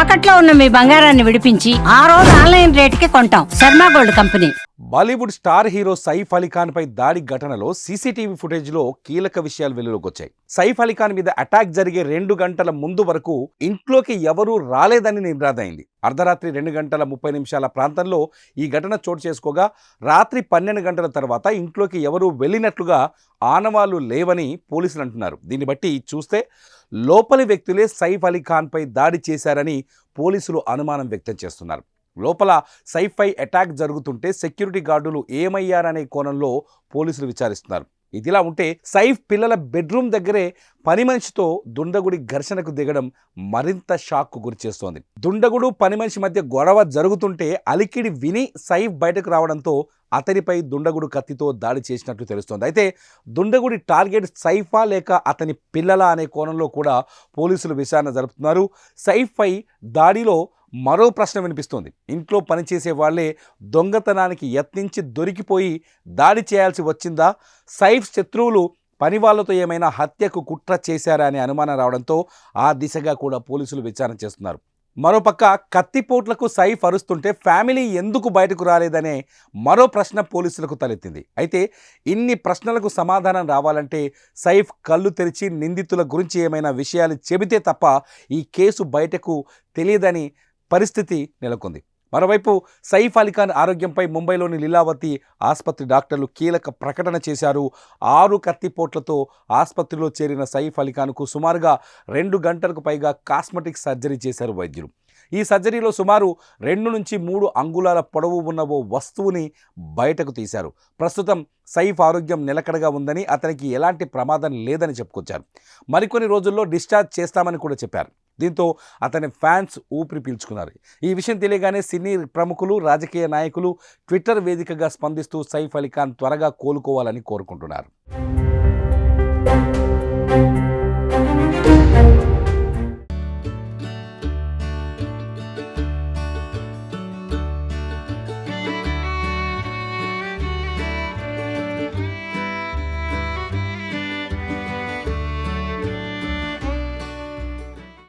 తాకట్లో ఉన్న మీ బంగారాన్ని విడిపించి ఆ రోజు ఆన్లైన్ రేటుకి కొంటాం. Sharma gold company. Bollywood star hero Saif Ali Khan పై దాడి ఘటనలో సీసీటీవీ ఫుటేజ్లో కీలక విషయాలు వెలుగులోకి వచ్చాయి. సైఫ్ అలీ ఖాన్ మీద అటాక్ జరిగే 2 గంటల ముందు వరకు ఇంట్లోకి ఎవరూ రాలేదని నిర్ధారైంది. అర్ధరాత్రి 2 గంటల 30 నిమిషాల ప్రాంతంలో ఈ ఘటన చోటు చేసుకోగా రాత్రి 12 గంటల తర్వాత ఇంట్లోకి ఎవరూ వెళ్ళినట్లుగా ఆనవాళ్లు లేవని పోలీసులు అంటున్నారు. దీన్ని బట్టి చూస్తే లోపలి వ్యక్తులే సైఫ్ అలీ ఖాన్ పై దాడి చేశారని పోలీసులు అనుమానం వ్యక్తం చేస్తున్నారు. లోపల సైఫ్ పై అటాక్ జరుగుతుంటే సెక్యూరిటీ గార్డులు ఏమయ్యారనే కోణంలో పోలీసులు విచారిస్తున్నారు. ఇదిలా ఉంటే సైఫ్ పిల్లల బెడ్రూమ్ దగ్గరే పని మనిషితో దుండగుడి ఘర్షణకు దిగడం మరింత షాక్కు గురిచేస్తోంది. దుండగుడు పని మనిషి మధ్య గొడవ జరుగుతుంటే అలికిడి విని సైఫ్ బయటకు రావడంతో అతనిపై దుండగుడు కత్తితో దాడి చేసినట్లు తెలుస్తోంది. అయితే దుండగుడి టార్గెట్ సైఫా లేక అతని పిల్లల అనే కోణంలో కూడా పోలీసులు విచారణ జరుపుతున్నారు. సైఫ్ పై దాడిలో మరో ప్రశ్న వినిపిస్తోంది. ఇంట్లో పనిచేసే వాళ్లే దొంగతనానికి యత్నించి దొరికిపోయి దాడి చేయాల్సి వచ్చిందా? సైఫ్ శత్రువులు పని వాళ్లతో ఏమైనా హత్యకు కుట్ర చేశారా అనే అనుమానం రావడంతో ఆ దిశగా కూడా పోలీసులు విచారణ చేస్తున్నారు. మరోపక్క కత్తిపోట్లకు సైఫ్ అరుస్తుంటే ఫ్యామిలీ ఎందుకు బయటకు రాలేదనే మరో ప్రశ్న పోలీసులకు తలెత్తింది. అయితే ఇన్ని ప్రశ్నలకు సమాధానం రావాలంటే సైఫ్ కళ్ళు తెరిచి నిందితుల గురించి ఏమైనా విషయాలు చెబితే తప్ప ఈ కేసు బయటకు తెలియదని పరిస్థితి నెలకొంది. మరోవైపు సైఫ్ అలీ ఖాన్ ఆరోగ్యంపై ముంబైలోని లీలావతి ఆసుపత్రి డాక్టర్లు కీలక ప్రకటన చేశారు. 6 కత్తిపోట్లతో ఆసుపత్రిలో చేరిన సైఫ్ అలీ ఖాన్కు సుమారుగా 2 గంటలకు పైగా కాస్మెటిక్ సర్జరీ చేశారు వైద్యులు. ఈ సర్జరీలో సుమారు 2 నుంచి 3 అంగుళాల పొడవు ఉన్న ఓ వస్తువుని బయటకు తీశారు. ప్రస్తుతం సైఫ్ ఆరోగ్యం నిలకడగా ఉందని, అతనికి ఎలాంటి ప్రమాదం లేదని చెప్పుకొచ్చారు. మరికొన్ని రోజుల్లో డిశ్చార్జ్ చేస్తామని కూడా చెప్పారు. దీంతో అతని ఫ్యాన్స్ ఊపిరి పీల్చుకున్నారు. ఈ విషయం తెలియగానే సినీ ప్రముఖులు, రాజకీయ నాయకులు ట్విట్టర్ వేదికగా స్పందిస్తూ సైఫ్ అలీ ఖాన్ త్వరగా కోలుకోవాలని కోరుకుంటున్నారు.